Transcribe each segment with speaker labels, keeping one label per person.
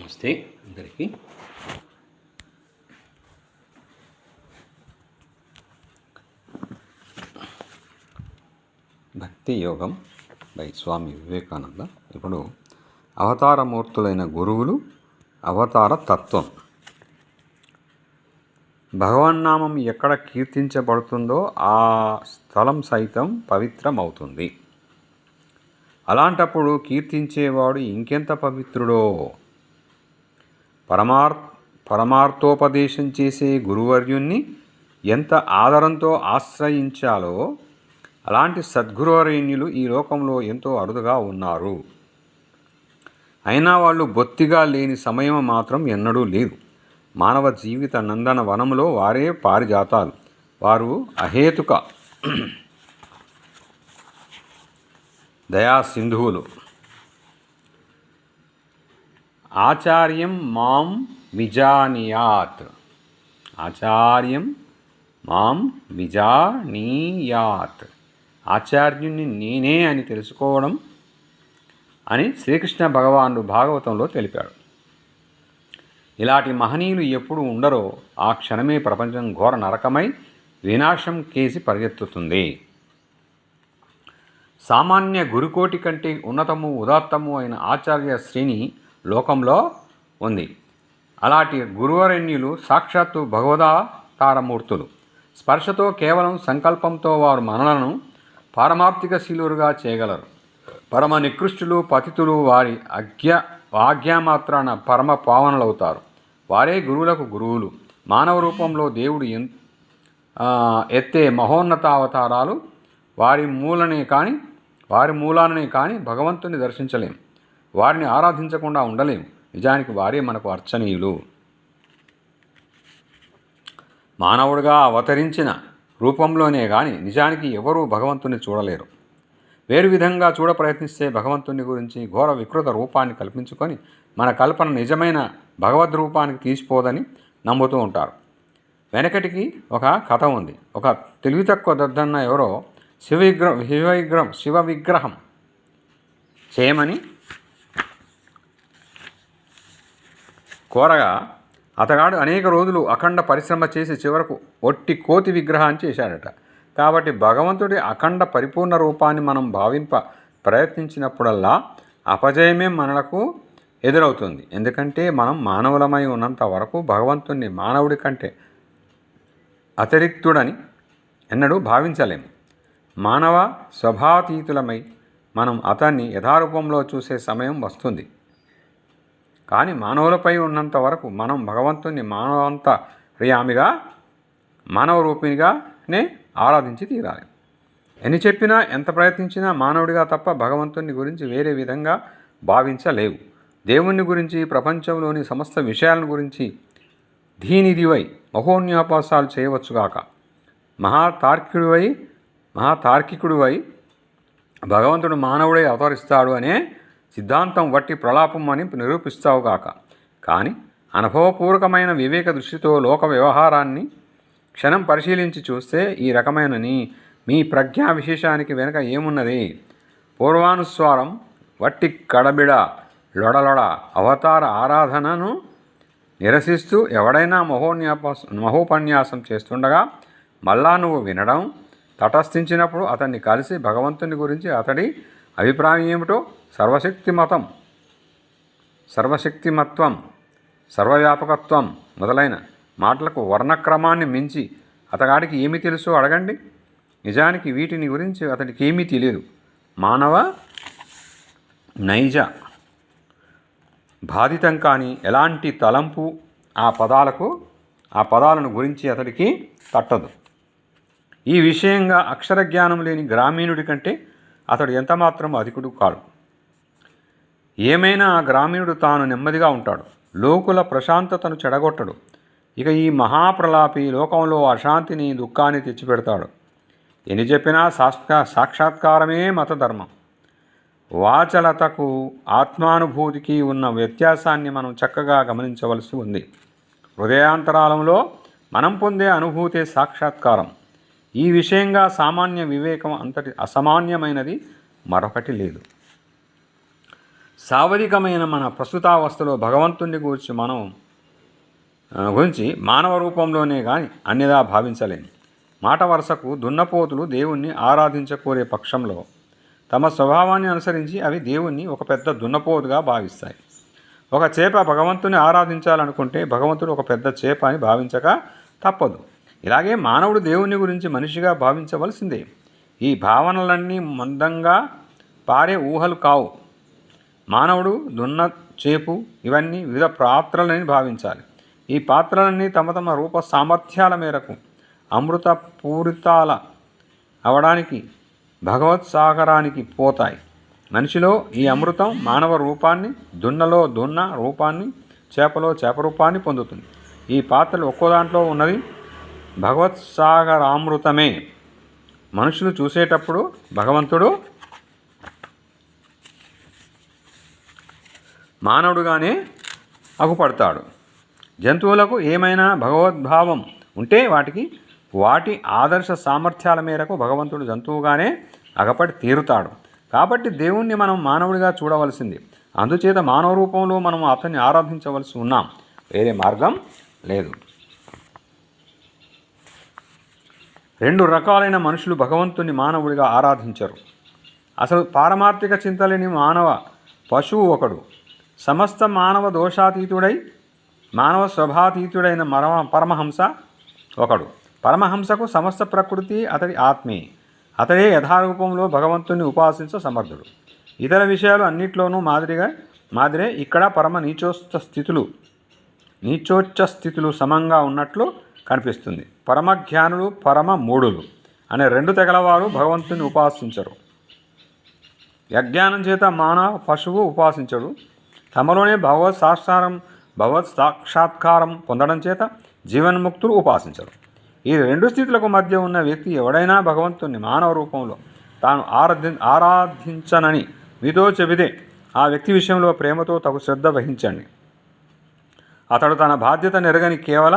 Speaker 1: నమస్తే అందరికీ. భక్తి యోగం బై స్వామి వివేకానంద. ఇప్పుడు అవతారమూర్తులైన గురువులు, అవతార తత్వం. భగవన్నామం ఎక్కడ కీర్తించబడుతుందో ఆ స్థలం సైతం పవిత్రమవుతుంది. అలాంటప్పుడు కీర్తించేవాడు ఇంకెంత పవిత్రుడో. పరమార్థోపదేశం చేసే గురువర్యుణ్ణి ఎంత ఆదరంతో ఆశ్రయించాలో అలాంటి సద్గురువరేణ్యులు ఈ లోకంలో ఎంతో అరుదుగా ఉన్నారు. అయినా వాళ్ళు బొత్తిగా లేని సమయం మాత్రం ఎన్నడూ లేదు. మానవ జీవిత నందన వనంలో వారే పారిజాతాలు. వారు అహేతుక దయా సింధువులు. ఆచార్యం మాం విజానీయాత్. ఆచార్యం మాం విజానీయాత్. ఆచార్యుని నేనే అని తెలుసుకోవడం అని శ్రీకృష్ణ భగవానుడు భాగవతంలో తెలిపాడు. ఇలాంటి మహనీయులు ఎప్పుడు ఉండరో ఆ క్షణమే ప్రపంచం ఘోర నరకమై వినాశం కేసి పరిగెత్తుతుంది. సామాన్య గురుకోటి కంటే ఉన్నతము ఉదాత్తము అయిన ఆచార్య శ్రేణి లోకంలో ఉంది. అలాంటి గురువరేణ్యులు సాక్షాత్తు భగవదావతారమూర్తులు. స్పర్శతో కేవలం సంకల్పంతో వారు మనలను పారమార్థిక శీలురుగా చేయగలరు. పరమ నికృష్టులు పతితులు వారి ఆజ్ఞామాత్రాన పరమ పావనులవుతారు. వారే గురువులకు గురువులు. మానవ రూపంలో దేవుడు ఎత్తే మహోన్నత అవతారాలు వారి మూలాననే కానీ భగవంతుని దర్శించలేం. వారిని ఆరాధించకుండా ఉండలేం. నిజానికి వారే మనకు అర్చనీయులు. మానవుడిగా అవతరించిన రూపంలోనే కానీ నిజానికి ఎవరూ భగవంతుని చూడలేరు. వేరు విధంగా చూడ ప్రయత్నిస్తే భగవంతుని గురించి ఘోర వికృత రూపాన్ని కల్పించుకొని మన కల్పన నిజమైన భగవద్ రూపానికి తీసిపోదని నమ్ముతూ ఉంటారు. వెనకటికి ఒక కథ ఉంది. ఒక తెలివి తక్కువ దద్దన్న ఎవరో శివ విగ్రహం చేయమని కోరగా అతగాడు అనేక రోజులు అఖండ పరిశ్రమ చేసి చివరకు ఒట్టి కోతి విగ్రహాన్ని చేశాడట. కాబట్టి భగవంతుడి అఖండ పరిపూర్ణ రూపాన్ని మనం భావింప ప్రయత్నించినప్పుడల్లా అపజయమే మనకు ఎదురవుతుంది. ఎందుకంటే మనం మానవులమై ఉన్నంత వరకు భగవంతుణ్ణి మానవుడి కంటే అతిరిక్తుడని ఎన్నడూ భావించలేము. మానవ స్వభావతీతులమై మనం అతన్ని యథారూపంలో చూసే సమయం వస్తుంది. కానీ మానవులపై ఉన్నంత వరకు మనం భగవంతుని మానవంతర్యామిగా మానవ రూపినిగానే ఆరాధించి తీరాలి. ఎన్ని చెప్పినా ఎంత ప్రయత్నించినా మానవుడిగా తప్ప భగవంతుని గురించి వేరే విధంగా భావించలేవు. దేవుని గురించి, ప్రపంచంలోని సమస్త విషయాలను గురించి ధీనిదివై మహోన్యాపాసాలు చేయవచ్చుగాక. మహాతార్కికుడివై భగవంతుడు మానవుడై అవతరిస్తాడు అనే సిద్ధాంతం వట్టి ప్రలాపం అని నిరూపిస్తావుగాక. కానీ అనుభవపూర్వకమైన వివేక దృష్టితో లోక వ్యవహారాన్ని క్షణం పరిశీలించి చూస్తే ఈ రకమైన మీ ప్రజ్ఞా విశేషానికి వెనుక ఏమున్నది? పూర్వానుస్వారం వట్టి కడబిడ లొడలొడ అవతార ఆరాధనను నిరసిస్తూ ఎవడైనా మహోపన్యాసం చేస్తుండగా మళ్ళా నువ్వు వినడం తటస్థించినప్పుడు అతన్ని కలిసి భగవంతుని గురించి అతడి అభిప్రాయం ఏమిటో సర్వశక్తిమత్వం, సర్వవ్యాపకత్వం మొదలైన మాటలకు వర్ణక్రమాన్ని మించి అతగాడికి ఏమి తెలుసో అడగండి. నిజానికి వీటిని గురించి అతడికి ఏమీ తెలియదు. మానవ నైజ బాధితం కానీ ఎలాంటి తలంపు ఆ పదాలను గురించి అతడికి తట్టదు. ఈ విషయంగా అక్షర జ్ఞానం లేని గ్రామీణుడి కంటే అతడు ఎంతమాత్రం అధికుడు కాడు. ఏమైనా ఆ గ్రామీణుడు తాను నెమ్మదిగా ఉంటాడు. లోకుల ప్రశాంతతను చెడగొట్టడు. ఇక ఈ మహాప్రలాపి లోకంలో అశాంతిని, దుఃఖాన్ని తెచ్చిపెడతాడు. ఎన్ని చెప్పినా సాక్షాత్కారమే మతధర్మం. వాచలతకు ఆత్మానుభూతికి ఉన్న వ్యత్యాసాన్ని మనం చక్కగా గమనించవలసి ఉంది. హృదయాంతరాలంలో మనం పొందే అనుభూతే సాక్షాత్కారం. ఈ విషయంగా సామాన్య వివేకం అంతటి అసామాన్యమైనది మరొకటి లేదు. సావధికమైన మన ప్రస్తుతావస్థలో భగవంతుని గురించి మానవ రూపంలోనే కానీ అన్యదా భావించలేము. మాట వరుసకు దున్నపోతులు దేవుణ్ణి ఆరాధించకోరే పక్షంలో తమ స్వభావాన్ని అనుసరించి అవి దేవుణ్ణి ఒక పెద్ద దున్నపోతుగా భావిస్తాయి. ఒక చేప భగవంతుని ఆరాధించాలనుకుంటే భగవంతుడు ఒక పెద్ద చేప అని భావించక తప్పదు. ఇలాగే మానవుడు దేవుని గురించి మనిషిగా భావించవలసిందే. ఈ భావనలన్నీ మందంగా పారే ఊహలు కావు. మానవుడు దున్న చేపు ఇవన్నీ వివిధ పాత్రలని భావించాలి. ఈ పాత్రలన్నీ తమ తమ రూప సామర్థ్యాల మేరకు అమృత పూరితాల అవడానికి భగవత్ సాగరానికి పోతాయి. మనిషిలో ఈ అమృతం మానవ రూపాన్ని, దున్నలో దున్న రూపాన్ని, చేపలో చేప రూపాన్ని పొందుతుంది. ఈ పాత్రలు ఒక్కో దాంట్లో ఉన్నది భగవత్ సాగరామృతమే. మనుషులు చూసేటప్పుడు భగవంతుడు మానవుడుగానే అగుపడతాడు. జంతువులకు ఏమైనా భగవద్భావం ఉంటే వాటి ఆదర్శ సామర్థ్యాల మేరకు భగవంతుడు జంతువుగానే అగపడి తీరుతాడు. కాబట్టి దేవుణ్ణి మనం మానవుడిగా చూడవలసింది. అందుచేత మానవ రూపంలో మనం అతన్ని ఆరాధించవలసి ఉన్నాం. వేరే మార్గం లేదు. 2 రకాలైన మనుషులు భగవంతుని మానవుడిగా ఆరాధించరు. అసలు పారమార్థిక చింతలేని మానవ పశువు ఒకడు. సమస్త మానవ దోషాతీతుడై మానవ స్వభాతీతుడైన పరమహంస ఒకడు. పరమహంసకు సమస్త ప్రకృతి అతడి ఆత్మే. అతడే యథారూపంలో భగవంతుని ఉపాసించ సమర్థుడు. ఇతర విషయాలు అన్నిట్లోనూ మాదిరే ఇక్కడ పరమ నీచోచ్చ స్థితులు సమంగా ఉన్నట్లు కనిపిస్తుంది. పరమజ్ఞానులు, పరమ మూఢులు అనే 2 తెగలవారు భగవంతుని ఉపాసించరు. యజ్ఞానం చేత మానవ పశువు ఉపాసించడు. తమలోనే భగవత్ సాక్షాత్కారం పొందడం చేత జీవన్ముక్తులు ఉపాసించరు. ఈ 2 స్థితులకు మధ్య ఉన్న వ్యక్తి ఎవడైనా భగవంతుని మానవ రూపంలో తాను ఆరాధించనని మీతో చెబితే ఆ వ్యక్తి విషయంలో ప్రేమతో తగు శ్రద్ధ వహించండి. అతడు తన బాధ్యత నెరగని కేవల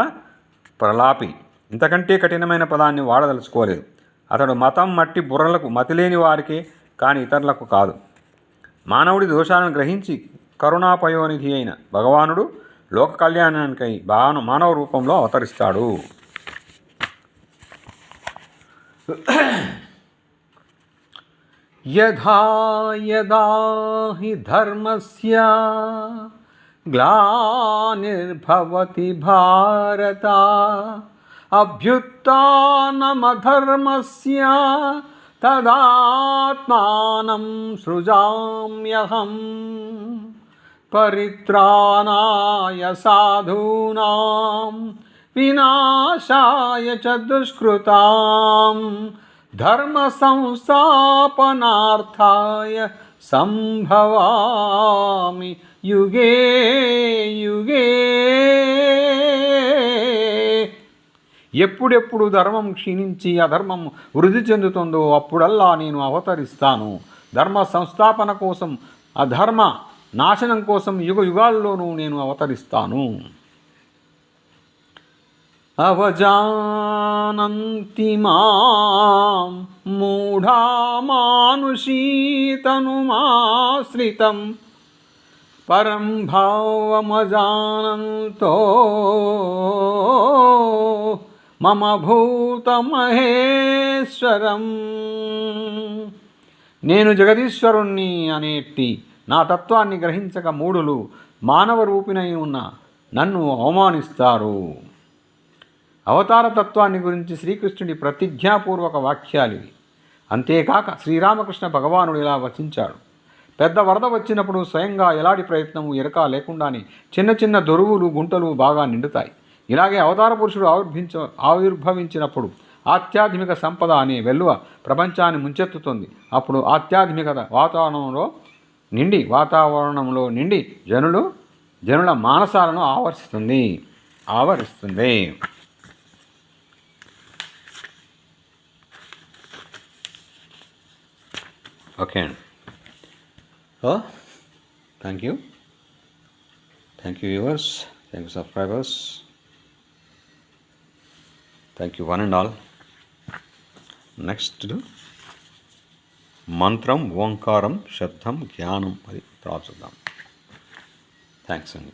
Speaker 1: ప్రలాపి. ఇంతకంటే కఠినమైన పదాన్ని వాడదలుచుకోలేదు. అతడు మతం మట్టి బుర్రలకు మతిలేని వారికే కానీ ఇతరులకు కాదు. మానవుడి దోషాలను గ్రహించి కరుణాపయోనిధి అయిన భగవానుడు లోక కళ్యాణానికై మానవ రూపంలో అవతరిస్తాడు. యథా యదా హి ధర్మస్య గ్లానిర్భవతి భారత అభ్యుత్థానమధర్మస్య తదాత్మానం సృజామ్యహం పరిత్రాణాయ సాధూనాం వినాశాయ చ దుష్కృతాం ధర్మ సంస్థాపనార్థాయ సంభవామి యుగే యుగే. ఎప్పుడెప్పుడు ధర్మం క్షీణించి అధర్మం వృద్ధి చెందుతుందో అప్పుడల్లా నేను అవతరిస్తాను. ధర్మ సంస్థాపన కోసం, అధర్మ నాశనం కోసం యుగ యుగాల్లోనూ నేను అవతరిస్తాను. అవజానంతి మాం మూఢా మానుషీతనుమాశ్రితం పరం భావమజానంతో మమ భూతమహేశ్వరం. నేను జగదీశ్వరుణ్ణి అనేటి నా తత్వాన్ని గ్రహించక మూఢులు మానవ రూపిణై ఉన్న నన్ను అవమానిస్తారు. అవతార తత్వాన్ని గురించి శ్రీకృష్ణుడి ప్రతిజ్ఞాపూర్వక వాక్యాలివి. అంతేకాక శ్రీరామకృష్ణ భగవానుడు ఇలా వచించాడు. పెద్ద వరద వచ్చినప్పుడు స్వయంగా ఎలాంటి ప్రయత్నము ఎరక లేకుండానే చిన్న చిన్న దొరువులు గుంటలు బాగా నిండుతాయి. ఇలాగే అవతార పురుషుడు ఆవిర్భవించినప్పుడు ఆధ్యాత్మిక సంపద అనే వెల్లువ ప్రపంచాన్ని ముంచెత్తుతుంది. అప్పుడు ఆధ్యాత్మికత వాతావరణంలో నిండి జనుల మానసాలను ఆవరిస్తుంది. ఓకే అండి. Thank you viewers, thank you subscribers, thank you one and all. Next మంత్రం ఓంకారం శబ్దం జ్ఞానం. అది తర్వాత చూద్దాం. థ్యాంక్స్ అండి.